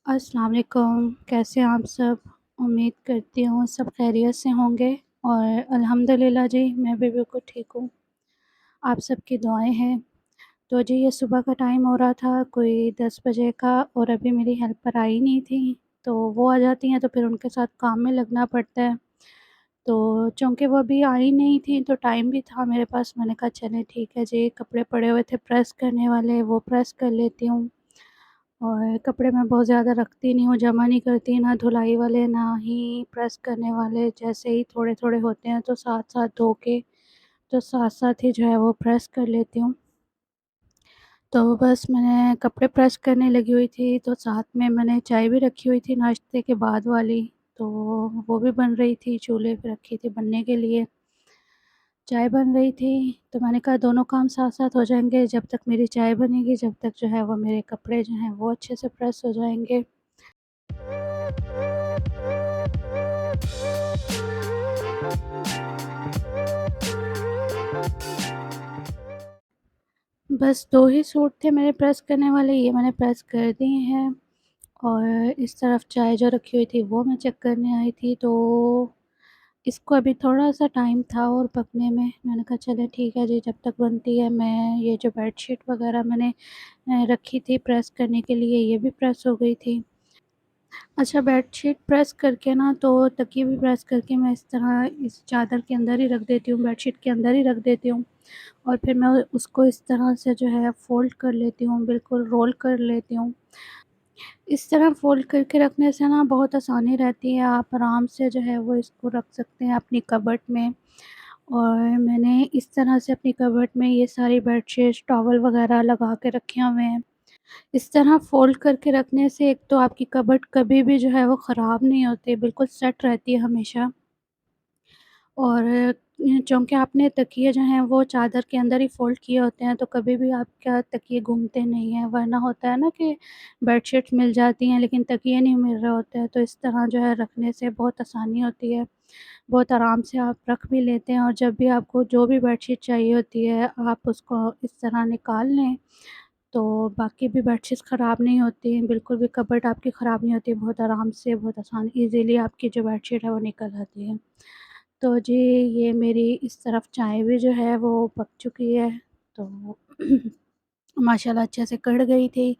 अस्सलाम वालेकुम, कैसे हैं आप सब? उम्मीद करती हूँ सब खैरियत से होंगे और अल्हम्दुलिल्लाह जी मैं भी बिल्कुल ठीक हूँ। आप सबकी दुआएँ हैं। तो जी ये सुबह का टाइम हो रहा था कोई 10 बजे का और अभी मेरी हेल्पर आई नहीं थी, तो वो आ जाती हैं तो फिर उनके साथ काम में लगना पड़ता है। तो चूँकि वो अभी आई नहीं थी तो टाइम भी था मेरे पास, मैंने कहा चलें ठीक है जी, कपड़े पड़े हुए थे प्रेस करने वाले, वो प्रेस कर लेती हूँ। और कपड़े मैं बहुत ज़्यादा रखती नहीं हूँ, जमा नहीं करती, ना धुलाई वाले, ना ही प्रेस करने वाले। जैसे ही थोड़े-थोड़े होते हैं तो साथ-साथ धो के, तो साथ-साथ ही जो है वो प्रेस कर लेती हूँ। तो बस मैंने कपड़े प्रेस करने लगी हुई थी, तो साथ में मैंने चाय भी रखी हुई थी नाश्ते के बाद वाली, तो वो भी बन रही थी, चूल्हे पे रखी थी बनने के लिए। चाय बन रही थी, तो मैंने कहा दोनों काम साथ-साथ हो जाएँगे, जब तक मेरी चाय बनेगी, जब तक जो है वो मेरे कपड़े जो हैं वो अच्छे से प्रेस हो जाएँगे। बस 2 ही सूट थे मेरे प्रेस करने वाले, ये मैंने प्रेस कर दिए हैं और इस तरफ चाय जो रखी हुई थी वो मैं चेक करने आई थी, तो इसको अभी थोड़ा-सा टाइम था और पकने में। मैंने कहा चलें ठीक है जी, जब तक बनती है मैं ये जो बेडशीट वग़ैरह मैंने रखी थी प्रेस करने के लिए, ये भी प्रेस हो गई थी। अच्छा, बेडशीट प्रेस करके ना तो तकिए भी प्रेस करके मैं इस तरह इस चादर के अंदर ही रख देती हूँ, बेडशीट के अंदर ही रख देती हूँ और फिर मैं उसको इस तरह से जो है फ़ोल्ड कर लेती हूँ, बिल्कुल रोल कर लेती हूँ। इस तरह फ़ोल्ड करके रखने से ना बहुत आसानी रहती है, आप आराम से जो है वो इसको रख सकते हैं अपनी कबर्ड में। और मैंने इस तरह से अपनी कबर्ड में ये सारी बेडशीट्स, टॉवल वग़ैरह लगा के रखे हुए हैं। इस तरह फ़ोल्ड करके रखने से एक तो आपकी कबर्ड कभी भी जो है वो ख़राब नहीं होती, बिल्कुल सेट रहती है हमेशा। और चूँकि आपने तकिए जो हैं वो चादर के अंदर ही फ़ोल्ड किए होते हैं, तो कभी भी आपका तकिए घूमते नहीं हैं, वरना होता है ना कि बेडशीट्स मिल जाती हैं लेकिन तकिए नहीं मिल रहे होते हैं, तो इस तरह जो है रखने से बहुत आसानी होती है। बहुत आराम से आप रख भी लेते हैं और जब भी आपको जो भी बेडशीट चाहिए होती है, आप उसको इस तरह निकाल लें, तो बाकी भी बेडशीट्स ख़राब नहीं होती हैं, बिल्कुल भी कबर्ड आपकी ख़राब नहीं होती, बहुत आराम से, बहुत आसान ईज़िली आपकी जो बेडशीट है वो निकल आती है। तो जी, ये मेरी इस तरफ चाय भी जो है वो पक चुकी है, तो माशाल्लाह अच्छे से कढ़ गई थी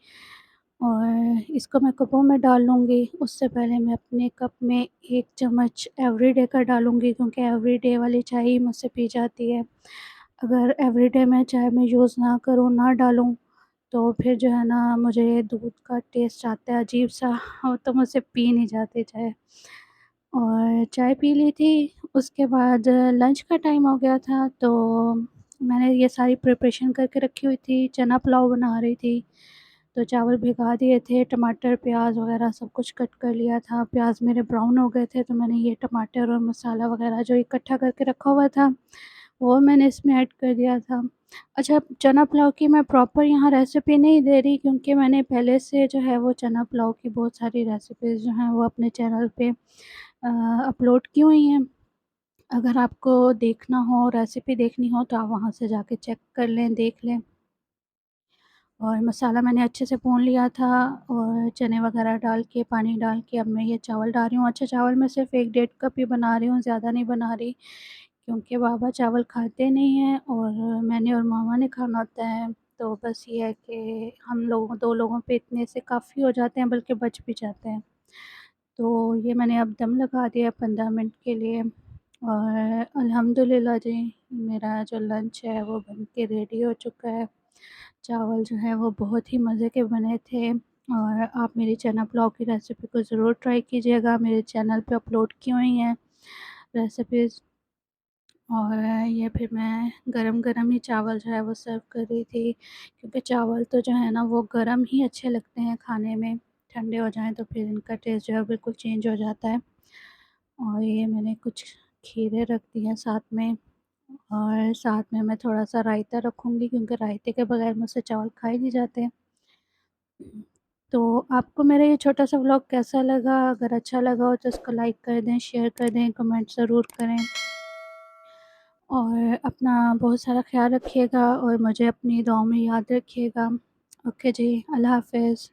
और इसको मैं कपों में डाल लूँगी। उससे पहले मैं अपने कप में 1 चम्मच एवरीडे का डालूँगी क्योंकि एवरीडे वाली चाय ही मुझसे पी जाती है। अगर एवरीडे मैं चाय में यूज़ ना करूँ, ना डालूँ, तो फिर जो है ना मुझे दूध का टेस्ट आता है अजीब-सा और तो मुझसे पी नहीं जाती चाय। और चाय पी ली थी, उसके बाद लंच का टाइम हो गया था, तो मैंने ये सारी प्रिपरेशन करके रखी हुई थी, चना पुलाव बना रही थी। तो चावल भिगा दिए थे, टमाटर, प्याज़ वग़ैरह सब कुछ कट कर लिया था। प्याज़ मेरे ब्राउन हो गए थे, तो मैंने ये टमाटर और मसाला वग़ैरह जो इकट्ठा करके रखा हुआ था, वो मैंने इसमें ऐड कर दिया था। अच्छा, चना पुलाव की मैं प्रॉपर यहाँ रेसिपी नहीं दे रही क्योंकि मैंने पहले से जो है वो चना पुलाव की बहुत सारी रेसिपीज़ जो हैं वो अपने चैनल पे अपलोड की हुई हैं। अगर आपको देखना हो, रेसिपी देखनी हो तो आप वहाँ से जाके चेक कर लें, देख लें। और मसाला मैंने अच्छे से भून लिया था और चने वगैरह डाल के, पानी डाल के अब मैं ये चावल डाल रही हूँ। अच्छा, चावल मैं सिर्फ़ 1 डेढ़ कप ही बना रही हूँ, ज़्यादा नहीं बना रही क्योंकि बाबा चावल खाते नहीं हैं और मैंने और मामा ने खाना होता है। तो बस ये है कि हम लोगों 2 लोगों पे इतने से काफ़ी हो जाते हैं, बल्कि बच भी जाते हैं। तो ये मैंने अब दम लगा दिया 15 मिनट के लिए और अल्हम्दुलिल्लाह जी, मेरा जो लंच है वो बन के रेडी हो चुका है। चावल जो है वो बहुत ही मज़े के बने थे और आप मेरी चना पुलाव की रेसिपी को ज़रूर ट्राई कीजिएगा, मेरे चैनल पे अपलोड की हुई हैं रेसिपीज़। और ये फिर मैं गरम-गरम ही चावल जो है वो सर्व कर रही थी क्योंकि चावल तो जो है ना वो गरम ही अच्छे लगते हैं खाने में, ठंडे हो जाएँ तो फिर इनका टेस्ट जो है बिल्कुल चेंज हो जाता है। और ये मैंने कुछ खीरे रख दिए हैं साथ में और साथ में मैं थोड़ा-सा रायता रखूँगी क्योंकि रायते के बगैर मुझसे चावल खाए नहीं जाते। तो आपको मेरा ये छोटा-सा व्लॉग कैसा लगा? अगर अच्छा लगा हो तो इसको लाइक कर दें, शेयर कर दें, कमेंट ज़रूर करें और अपना बहुत सारा ख़्याल रखिएगा और मुझे अपनी दुआओं में याद रखिएगा। ओके जी, अल्लाह हाफ़िज़।